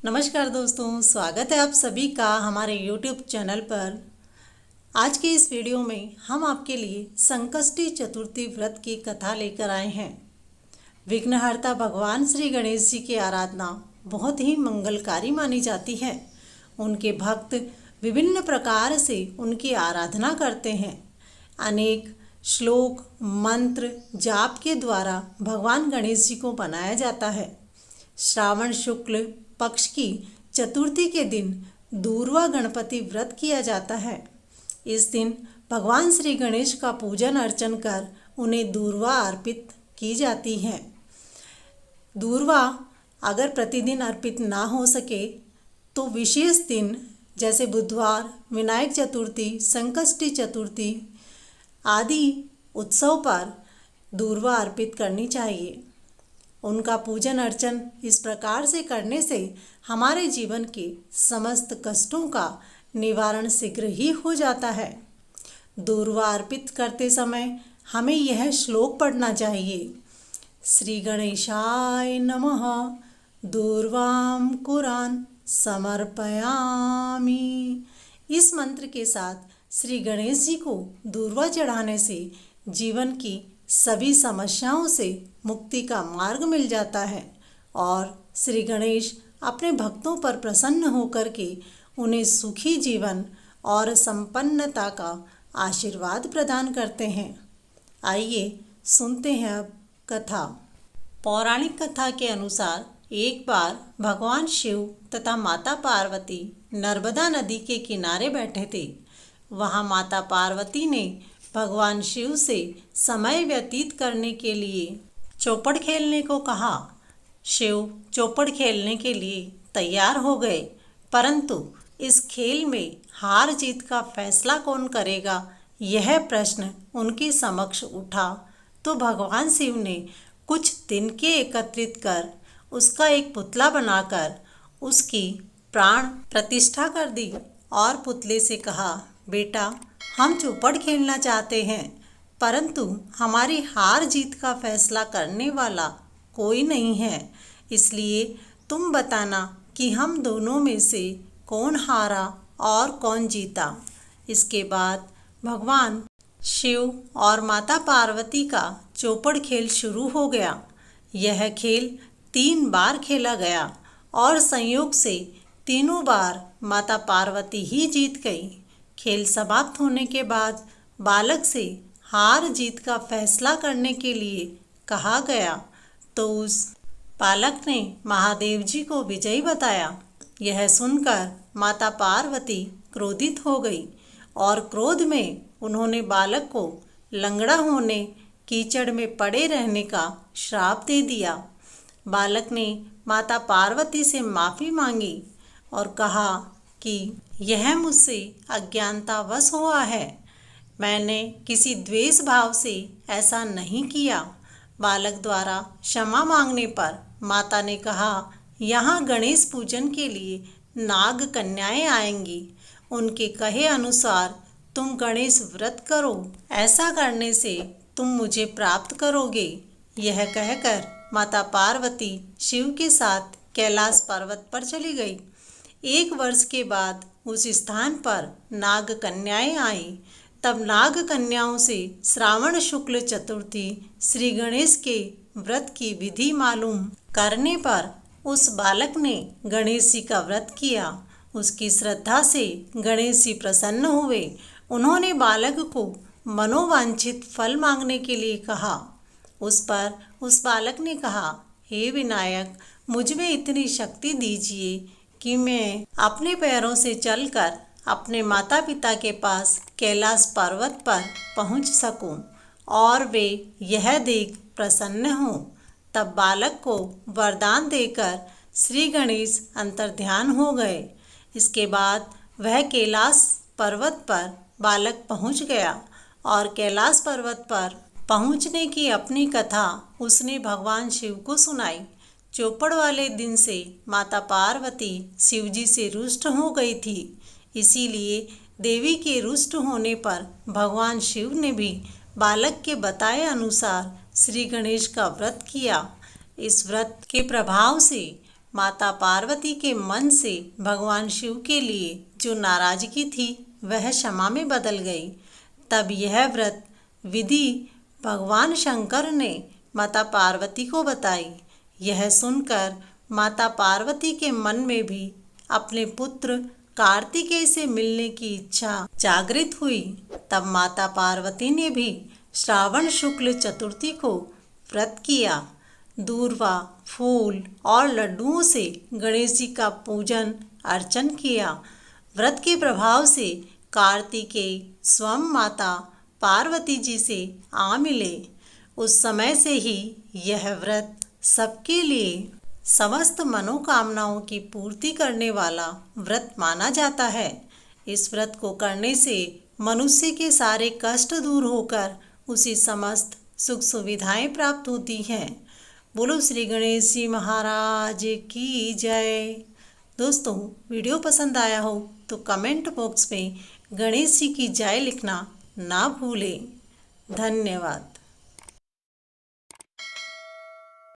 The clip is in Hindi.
नमस्कार दोस्तों, स्वागत है आप सभी का हमारे YouTube चैनल पर। आज के इस वीडियो में हम आपके लिए संकष्टी चतुर्थी व्रत की कथा लेकर आए हैं। विघ्नहर्ता भगवान श्री गणेश जी की आराधना बहुत ही मंगलकारी मानी जाती है। उनके भक्त विभिन्न प्रकार से उनकी आराधना करते हैं। अनेक श्लोक मंत्र जाप के द्वारा भगवान गणेश जी को मनाया जाता है। श्रावण शुक्ल पक्ष की चतुर्थी के दिन दूर्वा गणपति व्रत किया जाता है। इस दिन भगवान श्री गणेश का पूजन अर्चन कर उन्हें दूर्वा अर्पित की जाती है। दूर्वा अगर प्रतिदिन अर्पित ना हो सके तो विशेष दिन जैसे बुधवार, विनायक चतुर्थी, संकष्टी चतुर्थी आदि उत्सव पर दूर्वा अर्पित करनी चाहिए। उनका पूजन अर्चन इस प्रकार से करने से हमारे जीवन के समस्त कष्टों का निवारण शीघ्र ही हो जाता है। दूर्वा अर्पित करते समय हमें यह श्लोक पढ़ना चाहिए। श्री गणेशाय नमः दूर्वां कुरान समर्पयामि। इस मंत्र के साथ श्री गणेश जी को दूर्वा चढ़ाने से जीवन की सभी समस्याओं से मुक्ति का मार्ग मिल जाता है और श्री गणेश अपने भक्तों पर प्रसन्न होकर के उन्हें सुखी जीवन और संपन्नता का आशीर्वाद प्रदान करते हैं। आइए सुनते हैं अब कथा। पौराणिक कथा के अनुसार एक बार भगवान शिव तथा माता पार्वती नर्मदा नदी के किनारे बैठे थे। वहाँ माता पार्वती ने भगवान शिव से समय व्यतीत करने के लिए चौपड़ खेलने को कहा। शिव चौपड़ खेलने के लिए तैयार हो गए, परंतु इस खेल में हार जीत का फैसला कौन करेगा, यह प्रश्न उनके समक्ष उठा। तो भगवान शिव ने कुछ तिनके एकत्रित कर उसका एक पुतला बनाकर उसकी प्राण प्रतिष्ठा कर दी और पुतले से कहा, बेटा हम चौपड़ खेलना चाहते हैं, परंतु हमारी हार जीत का फैसला करने वाला कोई नहीं है, इसलिए तुम बताना कि हम दोनों में से कौन हारा और कौन जीता। इसके बाद भगवान शिव और माता पार्वती का चौपड़ खेल शुरू हो गया। यह खेल 3 बार खेला गया और संयोग से तीनों बार माता पार्वती ही जीत गई। खेल समाप्त होने के बाद बालक से हार जीत का फैसला करने के लिए कहा गया, तो उस बालक ने महादेव जी को विजयी बताया। यह सुनकर माता पार्वती क्रोधित हो गई और क्रोध में उन्होंने बालक को लंगड़ा होने, कीचड़ में पड़े रहने का श्राप दे दिया। बालक ने माता पार्वती से माफ़ी मांगी और कहा कि यह मुझसे अज्ञानतावश हुआ है, मैंने किसी द्वेष भाव से ऐसा नहीं किया। बालक द्वारा क्षमा मांगने पर माता ने कहा, यहाँ गणेश पूजन के लिए नाग कन्याएं आएंगी, उनके कहे अनुसार तुम गणेश व्रत करो, ऐसा करने से तुम मुझे प्राप्त करोगे। यह कहकर माता पार्वती शिव के साथ कैलाश पर्वत पर चली गई। 1 वर्ष के बाद उस स्थान पर नाग कन्याएं आईं। तब नाग कन्याओं से श्रावण शुक्ल चतुर्थी श्री गणेश के व्रत की विधि मालूम करने पर उस बालक ने गणेश जी का व्रत किया। उसकी श्रद्धा से गणेश जी प्रसन्न हुए। उन्होंने बालक को मनोवांछित फल मांगने के लिए कहा। उस पर उस बालक ने कहा, हे विनायक, मुझ में इतनी शक्ति दीजिए कि मैं अपने पैरों से चलकर अपने माता पिता के पास कैलाश पर्वत पर पहुंच सकूं और वे यह देख प्रसन्न हों। तब बालक को वरदान देकर श्री गणेश अंतर्ध्यान हो गए। इसके बाद वह कैलाश पर्वत पर बालक पहुंच गया और कैलाश पर्वत पर पहुंचने की अपनी कथा उसने भगवान शिव को सुनाई। चौपड़ वाले दिन से माता पार्वती शिवजी से रुष्ट हो गई थी, इसीलिए देवी के रुष्ट होने पर भगवान शिव ने भी बालक के बताए अनुसार श्री गणेश का व्रत किया। इस व्रत के प्रभाव से माता पार्वती के मन से भगवान शिव के लिए जो नाराजगी थी वह क्षमा में बदल गई। तब यह व्रत विधि भगवान शंकर ने माता पार्वती को बताई। यह सुनकर माता पार्वती के मन में भी अपने पुत्र कार्तिकेय से मिलने की इच्छा जागृत हुई। तब माता पार्वती ने भी श्रावण शुक्ल चतुर्थी को व्रत किया। दूर्वा, फूल और लड्डुओं से गणेश जी का पूजन अर्चन किया। व्रत के प्रभाव से कार्तिकेय स्वयं माता पार्वती जी से आ मिले। उस समय से ही यह व्रत सबके लिए समस्त मनोकामनाओं की पूर्ति करने वाला व्रत माना जाता है। इस व्रत को करने से मनुष्य के सारे कष्ट दूर होकर उसे समस्त सुख सुविधाएं प्राप्त होती हैं। बोलो श्री गणेश जी महाराज की जय। दोस्तों, वीडियो पसंद आया हो तो कमेंट बॉक्स में गणेश जी की जय लिखना ना भूलें। धन्यवाद।